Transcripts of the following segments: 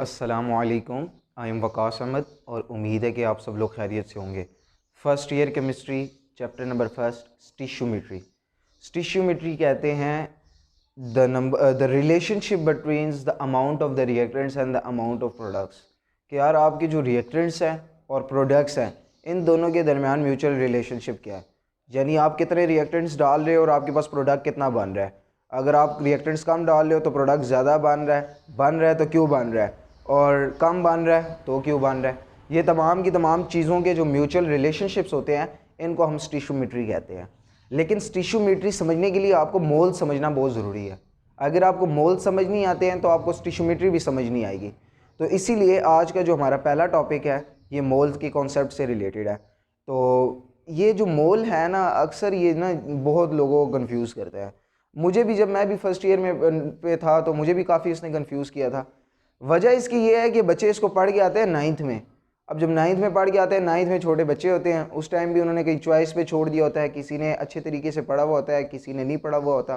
अस्सलामु अलैकुम। I am Waqas Ahmad और उम्मीद है कि आप सब लोग खैरियत से होंगे। First year chemistry chapter number first stoichiometry. Stoichiometry कहते हैं the relationship between the amount of the reactants and the amount of products. कि यार आपके जो रिएक्टेंट्स हैं और प्रोडक्ट्स हैं इन दोनों के दरमियान म्यूचुअल रिलेशनशिप क्या है, यानी आप कितने रिएक्टेंट्स डाल रहे हो और आपके पास प्रोडक्ट कितना बन रहा है। अगर आप रिएक्टेंट्स कम डाल रहे हो तो प्रोडक्ट ज़्यादा बन रहा है तो क्यों बन रहा है, और कम बन रहा है तो क्यों बन रहा है। ये तमाम की तमाम चीज़ों के जो म्यूचुअल रिलेशनशिप्स होते हैं इनको हम स्टिशियोमेट्री कहते हैं। लेकिन स्टिशियोमेट्री समझने के लिए आपको मोल समझना बहुत ज़रूरी है। अगर आपको मोल समझ नहीं आते हैं तो आपको स्टिशियोमेट्री भी समझ नहीं आएगी। तो इसीलिए आज का जो हमारा पहला टॉपिक है ये मोल्स के कॉन्सेप्ट से रिलेटेड है। तो ये जो मोल है ना, अक्सर ये ना बहुत लोगों को कन्फ्यूज़ करता है। मुझे भी, जब मैं भी फर्स्ट ईयर में पे था तो मुझे भी काफ़ी इसने कन्फ्यूज़ किया था। वजह इसकी ये है कि बच्चे इसको पढ़ के आते हैं नाइन्थ में। अब जब नाइन्थ में पढ़ के आते हैं, नाइन्थ में छोटे बच्चे होते हैं, उस टाइम भी उन्होंने कहीं चॉइस पे छोड़ दिया होता है। किसी ने अच्छे तरीके से पढ़ा हुआ होता है, किसी ने नहीं पढ़ा हुआ होता।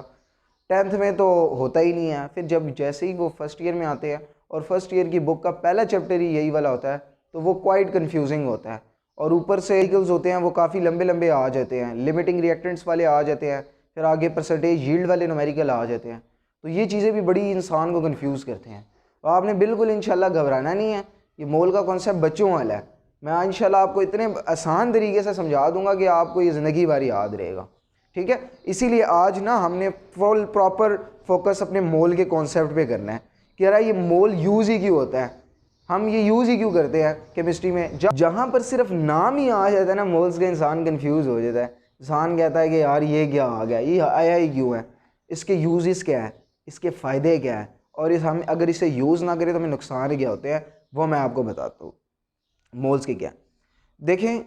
टेंथ में तो होता ही नहीं है। फिर जब जैसे ही वो फर्स्ट ईयर में आते हैं और फर्स्ट ईयर की बुक का पहला चैप्टर ही यही वाला होता है तो वो क्वाइट कन्फ्यूजिंग होता है। और ऊपर से आर्टिकल्स होते हैं वो काफ़ी लंबे लंबे आ जाते हैं, लिमिटिंग रिएक्टेंट्स वाले आ जाते हैं, फिर आगे परसेंटेज यील्ड वाले न्यूमेरिकल आ जाते हैं। तो ये चीज़ें भी बड़ी इंसान को कंफ्यूज करते हैं। तो आपने बिल्कुल इंशाल्लाह घबराना नहीं है। ये मोल का कॉन्सेप्ट बच्चों वाला है। मैं इंशाल्लाह आपको इतने आसान तरीके से समझा दूंगा कि आपको ये ज़िंदगी भर याद रहेगा। ठीक है, इसीलिए आज ना हमने फुल प्रॉपर फोकस अपने मोल के कॉन्सेप्ट पे करना है कि यार ये मोल यूज़ ही क्यों होता है, हम ये यूज़ ही क्यों करते हैं केमिस्ट्री में। जहाँ पर सिर्फ नाम ही आ जाता है ना मोल्स का, इंसान कंफ्यूज हो जाता है। इंसान कहता है कि यार ये क्या आ गया, ये आया ही क्यों है, इसके यूजेस क्या है, इसके फ़ायदे क्या है, और इस हम अगर इसे यूज़ ना करें तो हमें नुकसान क्या होते हैं, वो मैं आपको बताता हूँ मोल्स के क्या। देखें,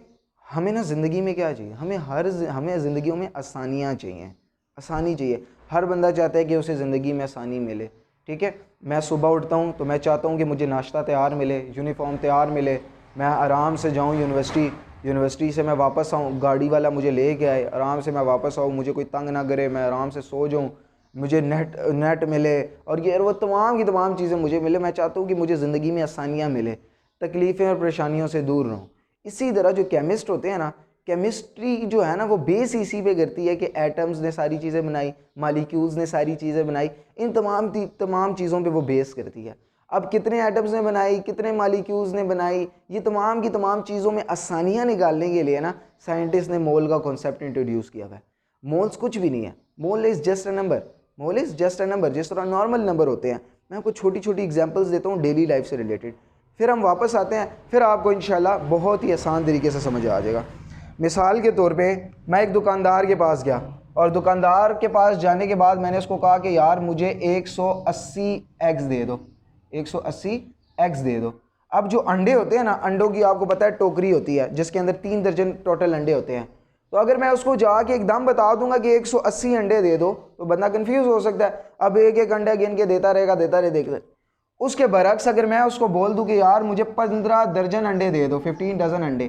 हमें ना ज़िंदगी में क्या चाहिए, हमें ज़िंदगियों में आसानियाँ चाहिए, आसानी चाहिए। हर बंदा चाहता है कि उसे ज़िंदगी में आसानी मिले। ठीक है, मैं सुबह उठता हूँ तो मैं चाहता हूँ कि मुझे नाश्ता तैयार मिले, यूनिफॉर्म तैयार मिले, मैं आराम से जाऊँ यूनिवर्सिटी से मैं वापस आऊँ, गाड़ी वाला मुझे ले के आए, आराम से मैं वापस आऊँ, मुझे कोई तंग ना करे, मैं आराम से सो जाऊँ, मुझे नेट मिले और ये वो तमाम की तमाम चीज़ें मुझे मिले। मैं चाहता हूँ कि मुझे ज़िंदगी में आसानियाँ मिले, तकलीफ़ें और परेशानियों से दूर रहूँ। इसी तरह जो केमिस्ट होते हैं ना, केमिस्ट्री जो है ना वो बेस इसी पे करती है कि एटम्स ने सारी चीज़ें बनाई, मालिक्यूल्स ने सारी चीज़ें बनाई, इन तमाम चीज़ों पे वो बेस करती है। अब कितने एटम्स ने बनाई, कितने मालिक्यूल्स ने बनाई, ये तमाम की तमाम चीज़ों में आसानियाँ निकालने के लिए ना साइंटिस्ट ने मोल का कॉन्सेप्ट इंट्रोड्यूस किया हुआ है। मोल्स कुछ भी नहीं है, mole is just a number. Mole is just a number, जिस तरह नॉर्मल नंबर होते हैं। मैं आपको छोटी छोटी एग्जांपल्स देता हूँ डेली लाइफ से रिलेटेड, फिर हम वापस आते हैं, फिर आपको इंशाल्लाह बहुत ही आसान तरीके से समझ आ जाएगा। मिसाल के तौर पे मैं एक दुकानदार के पास गया और दुकानदार के पास जाने के बाद मैंने उसको कहा कि यार मुझे 180 एग्स दे दो, 180 एग्स दे दो। अब जो अंडे होते हैं ना, अंडों की आपको पता है टोकरी होती है जिसके अंदर 3 दर्जन टोटल अंडे होते हैं। तो अगर मैं उसको जाके एकदम बता दूंगा कि 180 अंडे दे दो तो बंदा कंफ्यूज हो सकता है। अब एक एक अंडा गिन के देता रहेगा देखते। उसके बरक्स अगर मैं उसको बोल दूं कि यार मुझे 15 दर्जन अंडे दे दो, 15 डजन अंडे,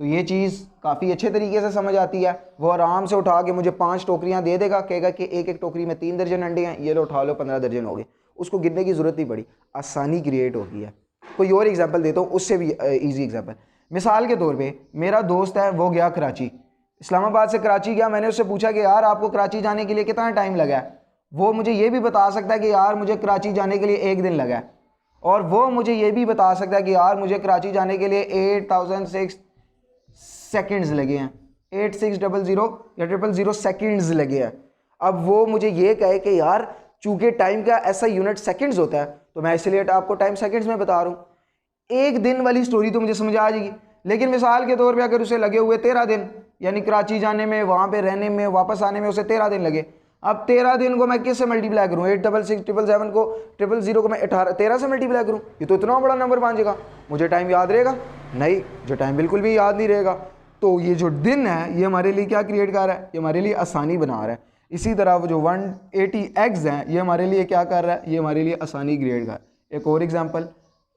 तो ये चीज़ काफ़ी अच्छे तरीके से समझ आती है। वो आराम से उठा के मुझे 5 टोकरियां दे देगा, कहेगा कि एक एक टोकरी में 3 दर्जन अंडे हैं, ये लो उठा लो, 15 दर्जन हो गए। उसको गिनने की ज़रूरत नहीं पड़ी, आसानी क्रिएट होगी है। कोई और एग्जाम्पल देता हूँ, उससे भी ईजी एग्जाम्पल। मिसाल के तौर पर मेरा दोस्त है, वो गया कराची, इस्लामाबाद से कराची गया। मैंने उससे पूछा कि यार आपको कराची जाने के लिए कितना टाइम लगा है। वो मुझे ये भी बता सकता है कि यार मुझे कराची जाने के लिए 1 दिन लगा है, और वो मुझे ये भी बता सकता है कि यार मुझे कराची जाने के लिए 8006 सेकंड्स लगे हैं, 8600 या 000 सेकंड्स लगे हैं। अब वो मुझे ये कहे कि यार चूंकि टाइम का ऐसा यूनिट सेकंड्स होता है तो मैं इसलिए आपको टाइम सेकंड्स में बता रहा हूँ। एक दिन वाली स्टोरी तो मुझे समझ आ जाएगी, लेकिन मिसाल के तौर पे अगर उसे लगे हुए 13 दिन, यानी कराची जाने में, वहाँ पे रहने में, वापस आने में उसे 13 दिन लगे। अब 13 दिन को मैं किससे मल्टीप्लाई करूँ, 866 को 000 को मैं 13 से मल्टीप्लाई करूँ, ये तो इतना बड़ा नंबर बन जाएगा। मुझे टाइम याद रहेगा? नहीं, जो टाइम बिल्कुल भी याद नहीं रहेगा। तो ये जो दिन है ये हमारे लिए क्या क्रिएट कर रहा है, ये हमारे लिए आसानी बना रहा है। इसी तरह वो जो 180 एग्स हैं ये हमारे लिए क्या कर रहा है, ये हमारे लिए आसानी क्रिएट कर रहा है। एक और एग्जाम्पल,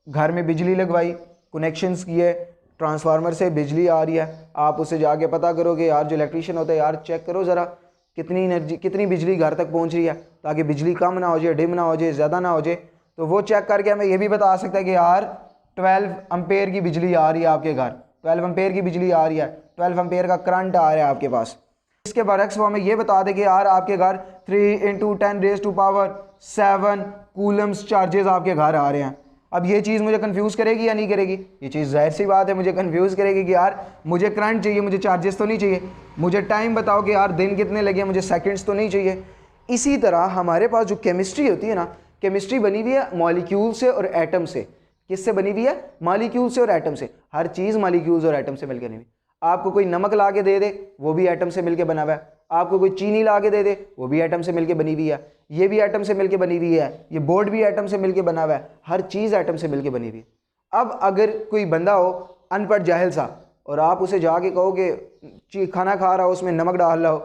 घर में बिजली लगवाई, कनेक्शंस किए, ट्रांसफार्मर से बिजली आ रही है, आप उससे जाके पता करोगे यार जो इलेक्ट्रीशियन होता है, यार चेक करो ज़रा कितनी एनर्जी, कितनी बिजली घर तक पहुंच रही है, ताकि बिजली कम ना हो जाए, डिम ना हो जाए, ज़्यादा ना हो जाए। तो वो चेक करके हमें ये भी बता सकता है कि यार 12 एम्पेयर की बिजली आ रही है आपके घर, 12 एम्पेयर की बिजली आ रही है, 12 एम्पेयर का करंट आ रहा है आपके पास। इसके बरक्स वो हमें ये बता दे कि यार आपके घर 3 × 10⁻⁷ कूलम्स चार्जेस आपके घर आ रहे हैं। अब ये चीज़ मुझे कंफ्यूज करेगी या नहीं करेगी? ये चीज़ जाहिर सी बात है मुझे कंफ्यूज करेगी कि यार मुझे करंट चाहिए, मुझे चार्जेस तो नहीं चाहिए। मुझे टाइम बताओ कि यार दिन कितने लगे, मुझे सेकंड्स तो नहीं चाहिए। इसी तरह हमारे पास जो केमिस्ट्री होती है ना, केमिस्ट्री बनी हुई है मॉलिक्यूल से और एटम से। किससे बनी हुई है? मॉलिक्यूल से और एटम से। हर चीज़ मॉलिक्यूल्स और एटम से मिलकर बनी हुई। आपको कोई नमक ला के दे दे, वो भी एटम से मिलकर बना हुआ है। आपको कोई चीनी ला के दे दे, वो भी एटम से मिलकर बनी हुई है। ये भी एटम से मिलकर बनी हुई है, ये बोर्ड भी एटम से मिलकर बना हुआ है। हर चीज़ एटम से मिलकर बनी हुई है। अब अगर कोई बंदा हो अनपढ़ जाहिल सा और आप उसे जाके कहो कि खाना खा रहा हो उसमें नमक डाल रहा हो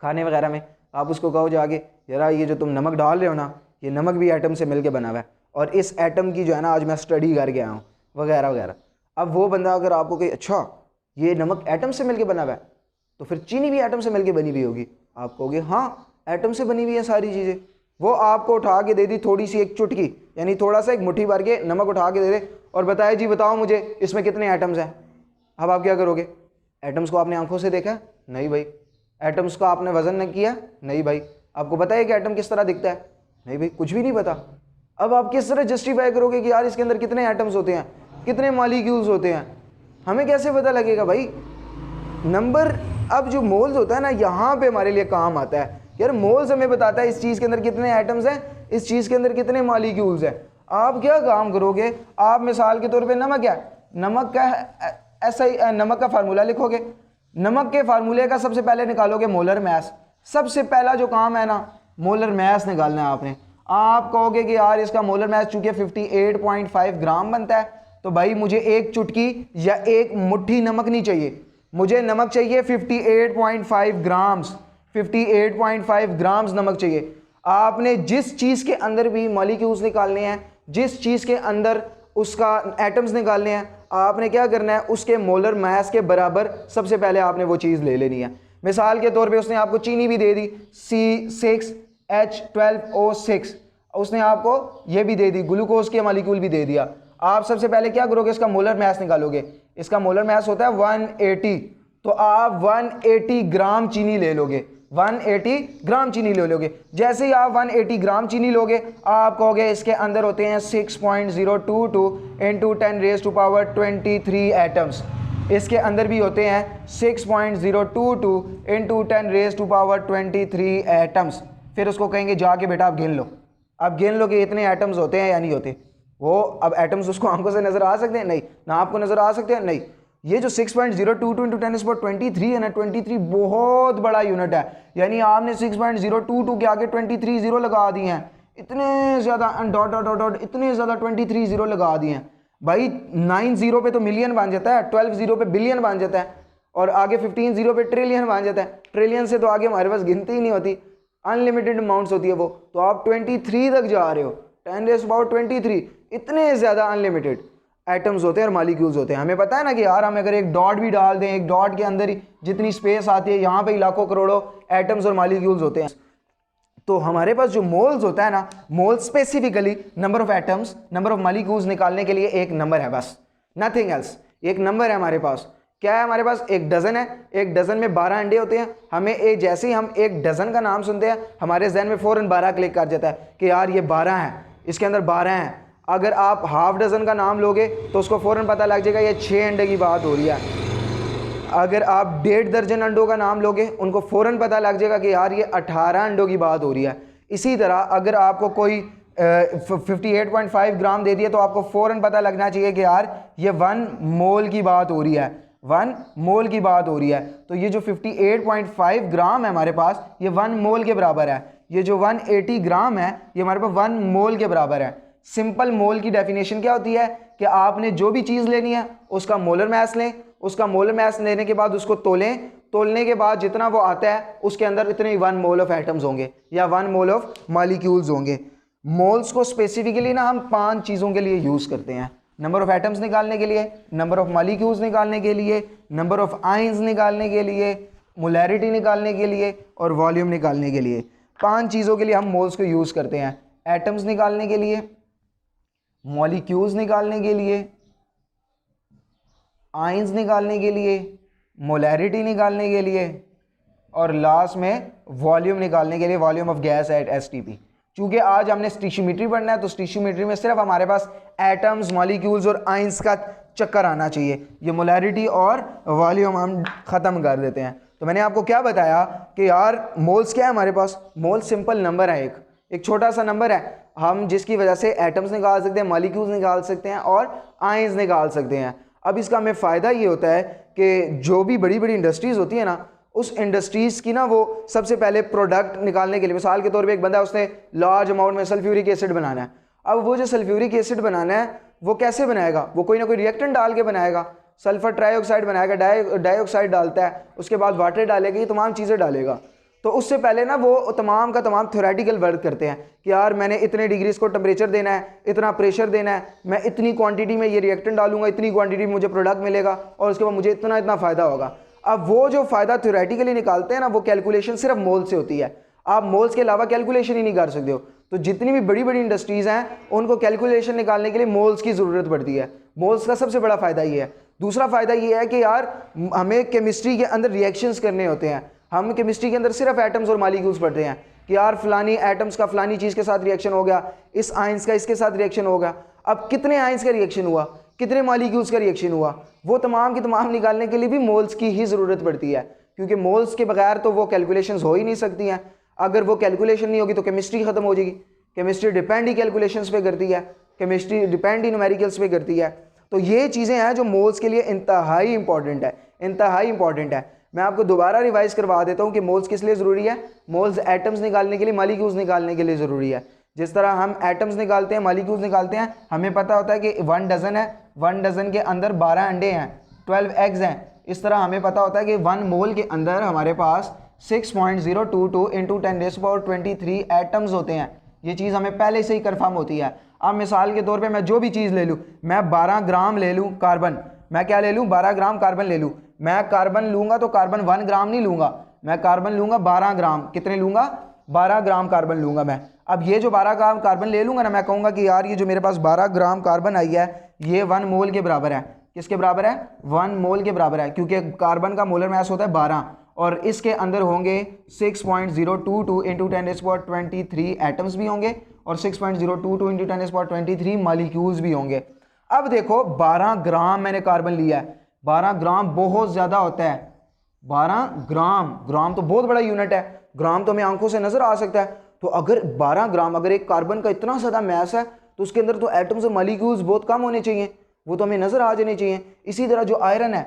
खाने वगैरह में, आप उसको कहो जाके यार ये जो तुम नमक डाल रहे हो ना, ये नमक भी एटम से मिलके बना हुआ है और इस एटम की जो है ना आज मैं स्टडी करके आया हूँ वगैरह वगैरह। अब वो बंदा अगर आपको कहे अच्छा ये नमक एटम से मिलके बना हुआ है तो फिर चीनी भी एटम से मिलके बनी हुई होगी, आप कहोगे हाँ एटम से बनी हुई है सारी चीज़ें। वो आपको उठा के दे दी थोड़ी सी एक चुटकी, यानी थोड़ा सा एक मुट्ठी भर के नमक उठा के दे दे और बताए जी बताओ मुझे इसमें कितने एटम्स हैं। अब आप क्या करोगे? एटम्स को आपने आंखों से देखा? नहीं भाई। एटम्स का आपने वजन नहीं किया? नहीं भाई। आपको पता है कि एटम किस तरह दिखता है? नहीं भाई, कुछ भी नहीं पता। अब आप किस तरह जस्टिफाई करोगे कि यार इसके अंदर कितने एटम्स होते हैं, कितने मॉलिक्यूल्स होते हैं? हमें कैसे पता लगेगा भाई? नंबर अब जो मोल्स होता है ना, यहाँ पे हमारे लिए काम आता है। यार मोल्स हमें बताता है इस चीज़ के अंदर कितने एटम्स हैं, इस चीज़ के अंदर कितने मॉलिक्यूल्स हैं। आप क्या काम करोगे? आप मिसाल के तौर पे नमक है, नमक का ऐसा ही नमक का फार्मूला लिखोगे। नमक के फार्मूले का सबसे पहले निकालोगे मोलर मैस। सबसे पहला जो काम है ना, मोलर मैस निकालना है आपने। आप कहोगे कि यार इसका मोलर मैस चूंकि 58.5 ग्राम बनता है तो भाई मुझे एक चुटकी या एक मुट्ठी नमक नहीं चाहिए, मुझे नमक चाहिए 58.5 ग्राम्स। 58.5 ग्राम्स नमक चाहिए। आपने जिस चीज़ के अंदर भी मॉलिक्यूल्स निकालने हैं, जिस चीज़ के अंदर उसका एटम्स निकालने हैं, आपने क्या करना है? उसके मोलर मास के बराबर सबसे पहले आपने वो चीज़ ले लेनी है। मिसाल के तौर पे उसने आपको चीनी भी दे दी C6H12O6, उसने आपको ये भी दे दी, ग्लूकोज के मॉलिक्यूल भी दे दिया। आप सबसे पहले क्या करोगे? इसका मोलर मास निकालोगे। इसका मोलर मास होता है 180, तो आप 180 ग्राम चीनी ले लोगे। 180 ग्राम चीनी ले लोगे। जैसे ही आप 180 ग्राम चीनी लोगे, आप कहोगे इसके अंदर होते हैं 6.022 × 10⁻23 एटम्स। इसके अंदर भी होते हैं 6.022 × 10⁻23 एटम्स। फिर उसको कहेंगे जाके बेटा आप गिन लो। अब गिन लो कि इतने एटम्स होते हैं या नहीं होते। वो अब एटम्स उसको आंखों से नजर आ सकते हैं? नहीं। ना आपको नजर आ सकते हैं? नहीं। ये जो 6.022 × 10⁻23 है ना, 23 बहुत बड़ा यूनिट है। यानी आपने 6.022 के आगे 23 जीरो लगा दिए हैं। इतने ज़्यादा डॉट डॉट डॉट डॉट इतने ज़्यादा 23 जीरो लगा दिए हैं भाई। 9 जीरो पे तो मिलियन बन जाता है, 12 जीरो पे बिलियन बन जाता है और आगे 15 जीरो पे ट्रिलियन बन जाता है। ट्रिलियन से तो आगे हमारे पास गिनती ही नहीं होती, अनलिमिटेड अमाउंट्स होती है वो। तो आप 23 तक जा रहे हो, 10⁻23। इतने ज़्यादा अनलिमिटेड एटम्स होते हैं और मॉलिक्यूल्स होते हैं। हमें पता है ना कि यार हम अगर एक डॉट भी डाल दें, एक डॉट के अंदर ही जितनी स्पेस आती है, यहाँ पे लाखों करोड़ों एटम्स और मॉलिक्यूल्स होते हैं। तो हमारे पास जो मोल्स होता है ना, moles specifically number of atoms, number of molecules निकालने के लिए एक नंबर है बस, नथिंग एल्स। एक नंबर है हमारे पास। क्या है हमारे पास? एक डजन है। एक डजन में 12 अंडे होते हैं। हमें एक जैसे ही हम एक डजन का नाम सुनते हैं, हमारे जहन में फ़ौरन 12 क्लिक कर जाता है कि यार ये 12 है, इसके अंदर 12 हैं। अगर आप हाफ डजन का नाम लोगे तो उसको फ़ौरन पता लग जाएगा ये 6 अंडे की बात हो रही है। अगर आप 1.5 दर्जन अंडों का नाम लोगे, उनको फ़ौरन पता लग जाएगा कि यार ये 18 अंडों की बात हो रही है। इसी तरह अगर आपको कोई 58.5 ग्राम दे दिए तो आपको फ़ौरन पता लगना चाहिए कि यार ये 1 मोल की बात हो रही है, 1 मोल की बात हो रही है। तो ये जो 58.5 ग्राम है हमारे पास, ये 1 मोल के बराबर है। ये जो 180 ग्राम है ये हमारे पास 1 मोल के बराबर है। सिंपल मोल की डेफिनेशन क्या होती है कि आपने जो भी चीज़ लेनी है उसका मोलर मास लें, उसका मोलर मास लेने के बाद उसको तोलें, तोलने के बाद जितना वो आता है उसके अंदर इतने 1 मोल ऑफ एटम्स होंगे या 1 मोल ऑफ मॉलिक्यूल्स होंगे। मोल्स को स्पेसिफिकली ना हम 5 चीज़ों के लिए यूज़ करते हैं। नंबर ऑफ एटम्स निकालने के लिए, नंबर ऑफ मॉलिक्यूल्स निकालने के लिए, नंबर ऑफ आयंस निकालने के लिए, मोलैरिटी निकालने के लिए और वॉल्यूम निकालने के लिए। 5 चीज़ों के लिए हम मोल्स को यूज़ करते हैं। एटम्स निकालने के लिए, मॉलिक्यूल्स निकालने के लिए, आयंस निकालने के लिए, मोलैरिटी निकालने के लिए और लास्ट में वॉल्यूम निकालने के लिए, volume of gas at STP. चूंकि आज हमने स्टीशियोमेट्री पढ़ना है तो स्टीशियोमेट्री में सिर्फ हमारे पास एटम्स, मॉलिक्यूल्स और आयंस का चक्कर आना चाहिए। ये मोलैरिटी और वॉल्यूम हम ख़त्म कर देते हैं। तो मैंने आपको क्या बताया कि यार मोल्स क्या है हमारे पास, मोल्स सिंपल नंबर है, एक छोटा सा नंबर है हम जिसकी वजह से एटम्स निकाल सकते हैं, मॉलिक्यूल्स निकाल सकते हैं और आयंस निकाल सकते हैं। अब इसका हमें फ़ायदा ये होता है कि जो भी बड़ी बड़ी इंडस्ट्रीज़ होती है ना, उस इंडस्ट्रीज़ की ना वो सबसे पहले प्रोडक्ट निकालने के लिए, मिसाल के तौर पे एक बंदा उसने लार्ज अमाउंट में सल्फ्यूरिक एसिड बनाना है। अब वो जो सल्फ्यूरिक एसिड बनाना है वो कैसे बनाएगा, वो कोई ना कोई रिएक्टेंट डाल के बनाएगा, सल्फर ट्राइऑक्साइड बनाएगा, डाइऑक्साइड डालता है, उसके बाद वाटर डालेगा, ये तमाम चीज़ें डालेगा। तो उससे पहले ना वो तमाम का तमाम थ्योरेटिकल वर्क करते हैं कि यार मैंने इतने डिग्रीज को टेम्परेचर देना है, इतना प्रेशर देना है, मैं इतनी क्वांटिटी में ये रिएक्टेंट डालूंगा, इतनी क्वांटिटी में मुझे प्रोडक्ट मिलेगा और उसके बाद मुझे इतना इतना फ़ायदा होगा। अब वो जो फ़ायदा थ्योरेटिकली निकालते हैं ना, वो कैलकुलेशन सिर्फ मोल से होती है, आप मोल्स के अलावा कैलकुलेशन ही नहीं कर सकते हो। तो जितनी भी बड़ी बड़ी इंडस्ट्रीज़ हैं उनको कैलकुलेशन निकालने के लिए मोल्स की ज़रूरत पड़ती है। मोल्स का सबसे बड़ा फ़ायदा ये है। दूसरा फ़ायदा ये है कि यार हमें केमिस्ट्री के अंदर रिएक्शंस करने होते हैं, हम केमिस्ट्री के अंदर सिर्फ एटम्स और मॉलिक्यूल्स पढ़ते हैं कि यार फलानी एटम्स का फलानी चीज़ के साथ रिएक्शन हो गया, इस आयंस का इसके साथ रिएक्शन हो गया। अब कितने आयंस का रिएक्शन हुआ, कितने मॉलिक्यूल्स का रिएक्शन हुआ, वो तमाम की तमाम निकालने के लिए भी मोल्स की ही ज़रूरत पड़ती है, क्योंकि मोल्स के बगैर तो वो कैलकुलेशंस हो ही नहीं सकती हैं। अगर वो कैलकुलेशन नहीं होगी तो केमिस्ट्री ख़त्म हो जाएगी। केमिस्ट्री डिपेंड ही कैलकुलेशंस पे करती है, केमिस्ट्री डिपेंड ही न्यूमेरिकल्स पे करती है। तो ये चीज़ें हैं जो मोल्स के लिए इंतहाई इंपॉर्टेंट है, इंतहाई इंपॉर्टेंट है। मैं आपको दोबारा रिवाइज करवा देता हूँ कि मोल्स किस लिए ज़रूरी है। मोल्स एटम्स निकालने के लिए, मॉलिक्यूल्स निकालने के लिए ज़रूरी है। जिस तरह हम एटम्स निकालते हैं, मॉलिक्यूल्स निकालते हैं, हमें पता होता है कि 1 डज़न है, 1 डज़न के अंदर 12 अंडे हैं, 12 एग्स हैं। इस तरह हमें पता होता है कि 1 मोल के अंदर हमारे पास 6.022 इंटू 10⁻23 एटम्स होते हैं। ये चीज़ हमें पहले से ही कन्फर्म होती है। अब मिसाल के तौर पे मैं जो भी चीज़ ले लूँ, मैं 12 ग्राम ले लूँ कार्बन, मैं क्या ले लूँ, 12 ग्राम कार्बन ले लूँ। मैं कार्बन लूँगा तो कार्बन 1 ग्राम नहीं लूँगा, मैं कार्बन लूँगा 12 ग्राम। कितने लूँगा, 12 ग्राम कार्बन लूँगा मैं। अब ये जो 12 ग्राम कार्बन ले लूँगा ना, मैं कहूँगा कि यार ये जो मेरे पास 12 ग्राम कार्बन आई है ये 1 मोल के बराबर है। किसके बराबर है, 1 मोल के बराबर है, क्योंकि कार्बन का मोलर मास होता है 12 और इसके अंदर होंगे 6.022 इंटू 10⁻23 एटम्स भी होंगे और 6.022 इंटू 10⁻23 मॉलिक्यूल्स भी होंगे। अब देखो 12 ग्राम मैंने कार्बन लिया है, 12 ग्राम बहुत ज़्यादा होता है। 12 ग्राम, ग्राम तो बहुत बड़ा यूनिट है, ग्राम तो हमें आंखों से नज़र आ सकता है। तो अगर 12 ग्राम, अगर एक कार्बन का इतना ज़्यादा मैस है तो उसके अंदर तो एटम्स और मॉलिक्यूल्स बहुत कम होने चाहिए, वो तो हमें नज़र आ जाने चाहिए। इसी तरह जो आयरन है,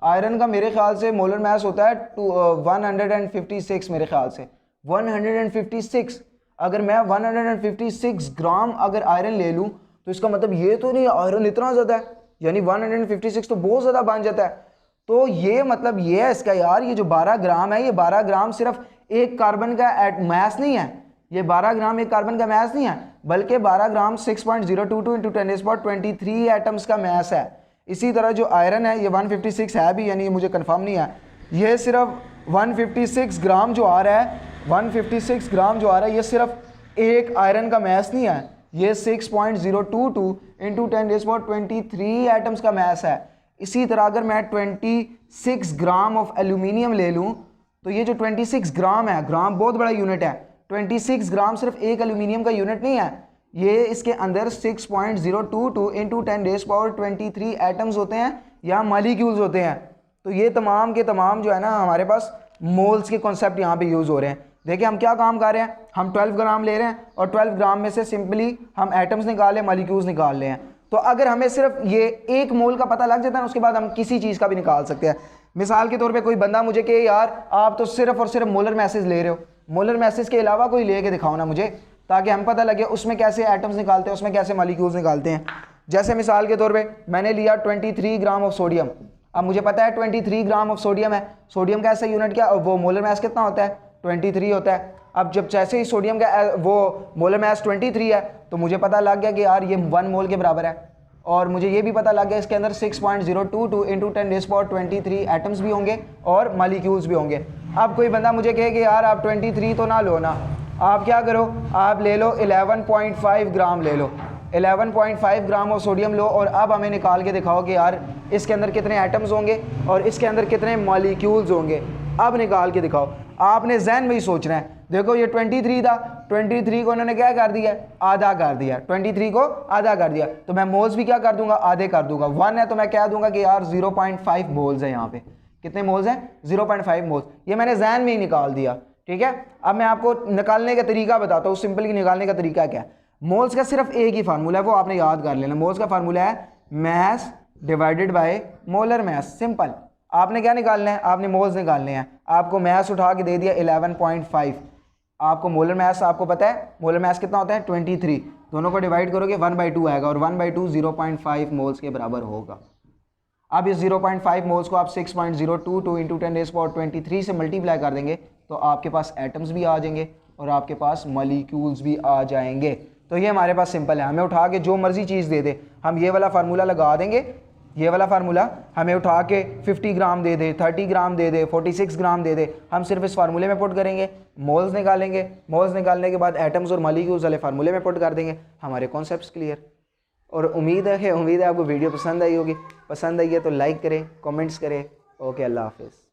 आयरन का मेरे ख्याल से मोलर मास होता है 156, मेरे ख्याल से 156। अगर मैं 156 ग्राम अगर आयरन ले लूँ तो इसका मतलब ये तो नहीं आयरन इतना ज़्यादा है, यानी 156 तो बहुत ज़्यादा बन जाता है। तो ये मतलब ये है इसका यार, ये जो 12 ग्राम है, ये 12 ग्राम सिर्फ एक कार्बन का मैस नहीं है, ये 12 ग्राम एक कार्बन का मैस नहीं है, बल्कि 12 ग्राम 6.022 इंटू 10⁻23 एटम्स का मैस है। इसी तरह जो आयरन है ये 156 है भी, यानी मुझे कंफर्म नहीं है, ये सिर्फ 156 ग्राम जो आ रहा है, 156 ग्राम जो आ रहा है ये सिर्फ एक आयरन का मैस नहीं है, ये 6.022 इंटू 10⁻23 एटम्स का मैस है। इसी तरह अगर मैं 26 ग्राम ऑफ एल्यूमिनियम ले लूँ तो ये जो 26 ग्राम है, ग्राम बहुत बड़ा यूनिट है, 26 ग्राम सिर्फ एक एल्यूमिनियम का यूनिट नहीं है, ये इसके अंदर 6.022 इंटू 10⁻23 एटम्स होते हैं या मॉलिक्यूल्स होते हैं। तो ये तमाम के तमाम जो है ना हमारे पास मोल्स के कॉन्सेप्ट यहाँ पे यूज़ हो रहे हैं। देखिए हम क्या काम कर रहे हैं, हम 12 ग्राम ले रहे हैं और 12 ग्राम में से सिंपली हम एटम्स निकाल लें, मॉलिक्यूल्स निकाल लें। तो अगर हमें सिर्फ ये 1 मोल का पता लग जाता है ना, उसके बाद हम किसी चीज़ का भी निकाल सकते हैं। मिसाल के तौर पे कोई बंदा मुझे कहे यार आप तो सिर्फ और सिर्फ मोलर मैसेज ले रहे हो, मोलर मैसेज के अलावा कोई ले के दिखाओ ना मुझे, ताकि हम पता लगे उसमें कैसे एटम्स निकालते हैं, उसमें कैसे मॉलिक्यूल्स निकालते हैं। जैसे मिसाल के तौर पे मैंने लिया 23 ग्राम ऑफ सोडियम। अब मुझे पता है 23 ग्राम ऑफ सोडियम है, सोडियम का ऐसा यूनिट क्या, वो मोलर मैस कितना होता है, 23 होता है। अब जब जैसे ही सोडियम का वो मोलर मैस 23 है तो मुझे पता लग गया कि यार ये 1 मोल के बराबर है, और मुझे ये भी पता लग गया इसके अंदर 6.022 इंटू 10⁻23 एटम्स भी होंगे और मॉलिक्यूल्स भी होंगे। अब कोई बंदा मुझे कहे कि यार आप 23 तो ना लो ना, आप क्या करो, आप ले लो 11.5 ग्राम ले लो। 11.5 ग्राम ऑफ सोडियम लो और अब हमें निकाल के दिखाओ कि यार इसके अंदर कितने एटम्स होंगे और इसके अंदर कितने मॉलिक्यूल्स होंगे। अब निकाल के दिखाओ। आपने जहन में ही सोचना है। देखो ये 23 था, 23 को उन्होंने क्या कर दिया, आधा कर दिया, 23 को आधा कर दिया, तो मैं मोल्स भी क्या कर दूंगा, आधे कर दूंगा। 1 है तो मैं क्या दूंगा कि यार 0.5 मोल्स है। यहाँ पे कितने मोल्स हैं, 0.5 मोल्स। ये मैंने जहन में ही निकाल दिया, ठीक है। अब मैं आपको निकालने का तरीका बताता हूँ, सिंपल निकालने का तरीका क्या है। मोल्स का सिर्फ एक ही फार्मूला है, वो आपने याद कर लेना। मोल्स का फार्मूला है mass divided by molar mass. Simple. आपने क्या निकालना है, आपने मोल्स निकालने हैं। आपको मास उठा के दे दिया 11.5, आपको मोलर मास आपको पता है, मोलर मास कितना होता है 23। दोनों को डिवाइड करोगे 1/2 आएगा और 1/2 0.5 मोल्स के बराबर होगा। अब इस 0.5 मोल्स को आप 6.022 इंटू 10⁻23 से मल्टीप्लाई कर देंगे तो आपके पास एटम्स भी आ जाएंगे और आपके पास मॉलिक्यूल्स भी आ जाएंगे। तो ये हमारे पास सिंपल है। हमें उठा के जो मर्जी चीज़ दे दे, हम ये वाला फार्मूला लगा देंगे। ये वाला फार्मूला हमें उठा के 50 ग्राम दे दे, 30 ग्राम दे दे, 46 ग्राम दे दे, हम सिर्फ इस फार्मूले में पुट करेंगे, मोल्स निकालेंगे। मोल्स निकालने के बाद एटम्स और मॉलिक्यूल्स वाले फार्मूले में पुट कर देंगे, हमारे कॉन्सेप्ट्स क्लियर। और उम्मीद है आपको वीडियो पसंद आई होगी। पसंद आई है तो लाइक करें, कमेंट्स करें। ओके, अल्लाह हाफिज़।